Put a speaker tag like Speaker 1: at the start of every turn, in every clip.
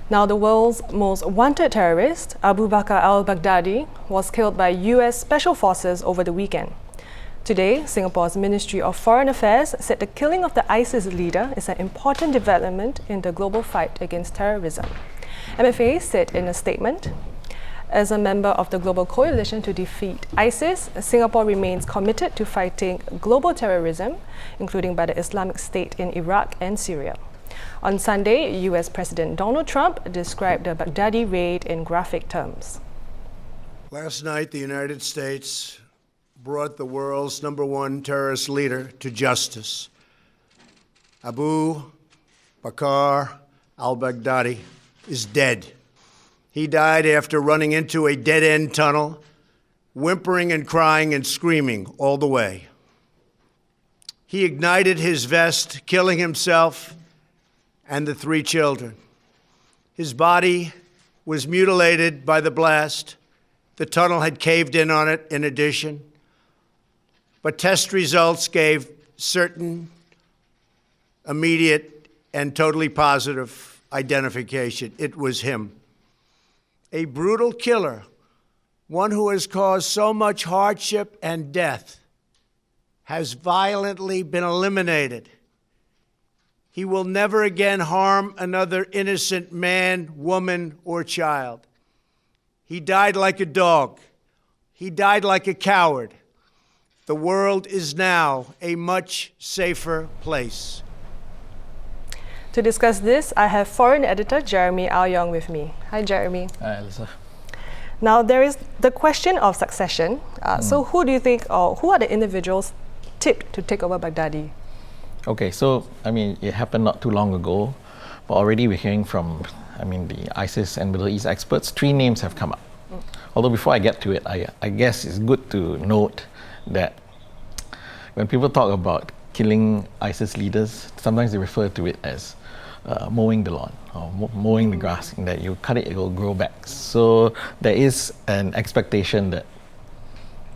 Speaker 1: Now, the world's most wanted terrorist, Abu Bakr al-Baghdadi, was killed by US Special Forces over the weekend. Today, Singapore's Ministry of Foreign Affairs said the killing of the ISIS leader is an important development in the global fight against terrorism. MFA said in a statement, as a member of the global coalition to defeat ISIS, Singapore remains committed to fighting global terrorism, including by the Islamic State in Iraq and Syria. On Sunday, US President Donald Trump described the Baghdadi raid in graphic terms.
Speaker 2: Last night, the United States brought the world's #1 terrorist leader to justice. Abu Bakr al-Baghdadi is dead. He died after running into a dead-end tunnel, whimpering and crying and screaming all the way. He ignited his vest, killing himself and the 3 children. His body was mutilated by the blast. The tunnel had caved in on it in addition. But test results gave certain, immediate, and totally positive identification. It was him. A brutal killer, one who has caused so much hardship and death, has violently been eliminated. He will never again harm another innocent man, woman, or child. He died like a dog. He died like a coward. The world is now a much safer place.
Speaker 1: To discuss this, I have foreign editor Jeremy Au Yong with me. Hi, Jeremy.
Speaker 3: Hi, Alyssa.
Speaker 1: Now, there is the question of succession. So who do you think, or who are the individuals tipped to take over Baghdadi?
Speaker 3: Okay, so, it happened not too long ago, but already we're hearing from, the ISIS and Middle East experts. 3 names have come up. Although before I get to it, I guess it's good to note that when people talk about killing ISIS leaders, sometimes they refer to it as mowing the lawn or mowing the grass, in that you cut it, it will grow back. So there is an expectation that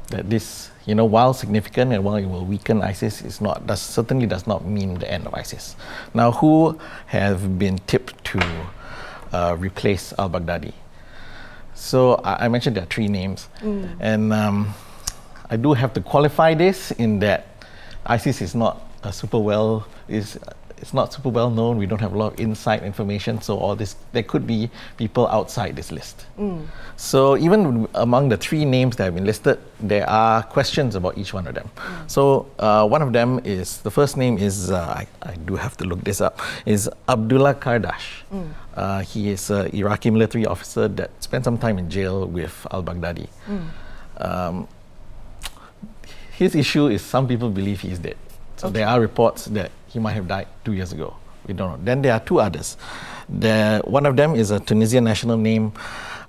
Speaker 3: this, while significant and while it will weaken ISIS, certainly does not mean the end of ISIS. Now, who have been tipped to replace al-Baghdadi? So I mentioned there are 3 names, and I do have to qualify this in that ISIS is not it's not super well known. We don't have a lot of inside information, so there could be people outside this list. So even among the 3 names that have been listed, there are questions about each one of them. So one of them is, the first name is, I do have to look this up, is Abdullah Kardash. He is an Iraqi military officer that spent some time in jail with al-Baghdadi. His issue is some people believe he is dead. So there are reports that he might have died 2 years ago. We don't know. Then there are 2 others. One of them is a Tunisian national named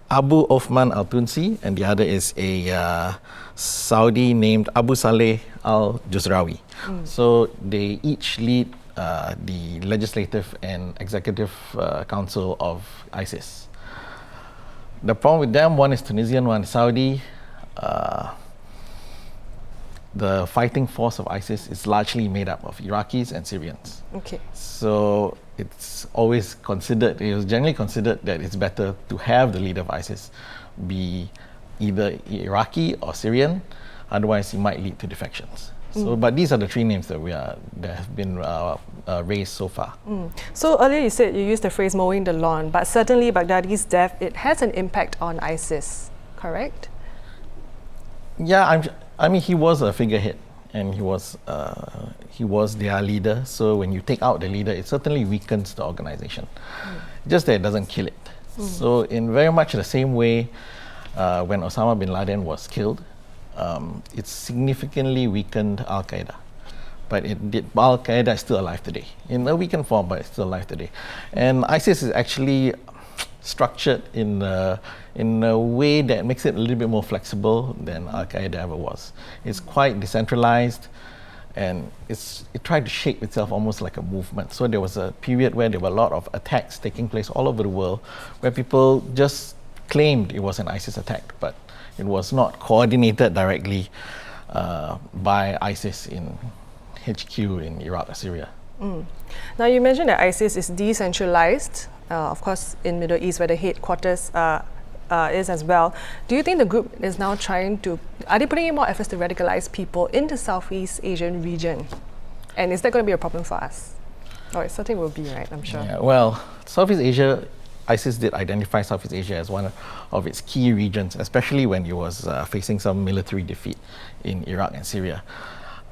Speaker 3: Abu Othman al-Tunsi, and the other is a Saudi named Abu Saleh al-Juzrawi. So they each lead the legislative and executive council of ISIS. The problem with them, one is Tunisian, one is Saudi. The fighting force of ISIS is largely made up of Iraqis and Syrians.
Speaker 1: Okay.
Speaker 3: So it's always considered, it was generally considered that it's better to have the leader of ISIS be either Iraqi or Syrian, otherwise it might lead to defections. So, but these are the 3 names that have been raised so far.
Speaker 1: So earlier you said you used the phrase mowing the lawn, but certainly Baghdadi's death, it has an impact on ISIS, correct?
Speaker 3: Yeah, he was a figurehead, and he was their leader. So when you take out the leader, it certainly weakens the organization. Just that it doesn't kill it. So in very much the same way, when Osama bin Laden was killed, it significantly weakened Al-Qaeda. But Al-Qaeda is still alive today, in a weakened form, but it's still alive today. And ISIS is actually structured in a way that makes it a little bit more flexible than Al-Qaeda ever was. It's quite decentralized, and it tried to shape itself almost like a movement. So there was a period where there were a lot of attacks taking place all over the world, where people just claimed it was an ISIS attack, but it was not coordinated directly by ISIS in HQ in Iraq or Syria.
Speaker 1: Now you mentioned that ISIS is decentralized. of course, in Middle East, where the headquarters is as well. Do you think the group is now are they putting in more efforts to radicalize people in the Southeast Asian region? And is that going to be a problem for us? Or it certainly will be, right, I'm sure.
Speaker 3: Yeah, well, Southeast Asia, ISIS did identify Southeast Asia as one of its key regions, especially when it was facing some military defeat in Iraq and Syria.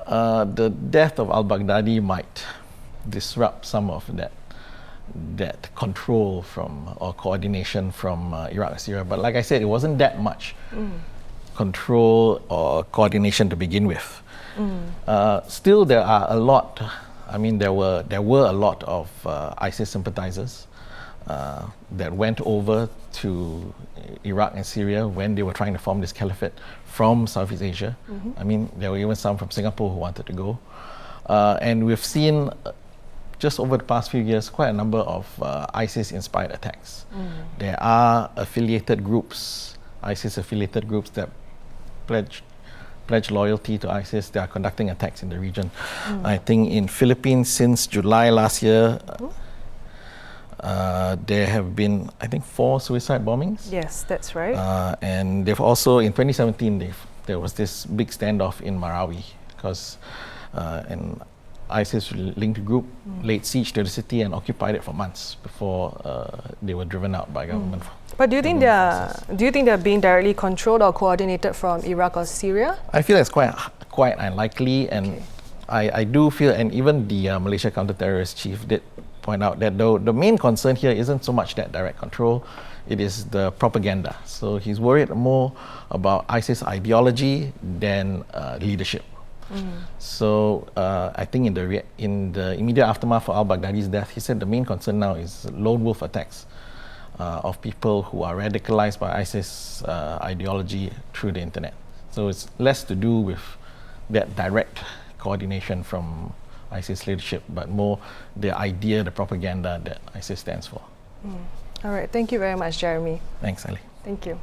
Speaker 3: The death of al-Baghdadi might disrupt some of that control or coordination from Iraq and Syria. But like I said, it wasn't that much control or coordination to begin with. Still, there are a lot. I mean, there were a lot of ISIS sympathizers that went over to Iraq and Syria when they were trying to form this caliphate from Southeast Asia. I mean, there were even some from Singapore who wanted to go. And we've seen just over the past few years quite a number of ISIS-inspired attacks. There are affiliated groups, ISIS-affiliated groups that pledge loyalty to ISIS. They are conducting attacks in the region. I think in Philippines since July last year, there have been, I think, 4 suicide bombings.
Speaker 1: Yes, that's right.
Speaker 3: And they've also, in 2017, there was this big standoff in Marawi because an ISIS-linked group laid siege to the city and occupied it for months before they were driven out by government.
Speaker 1: But do you think they're being directly controlled or coordinated from Iraq or Syria?
Speaker 3: I feel it's quite unlikely, and I do feel, and even the Malaysia counter-terrorist chief did point out that the main concern here isn't so much that direct control, it is the propaganda. So he's worried more about ISIS ideology than leadership. So I think in the immediate aftermath of al-Baghdadi's death, he said the main concern now is lone wolf attacks of people who are radicalized by ISIS ideology through the internet. So it's less to do with that direct coordination from ISIS leadership, but more the idea, the propaganda that ISIS stands for.
Speaker 1: All right, thank you very much, Jeremy.
Speaker 3: Thanks, Ali.
Speaker 1: Thank you.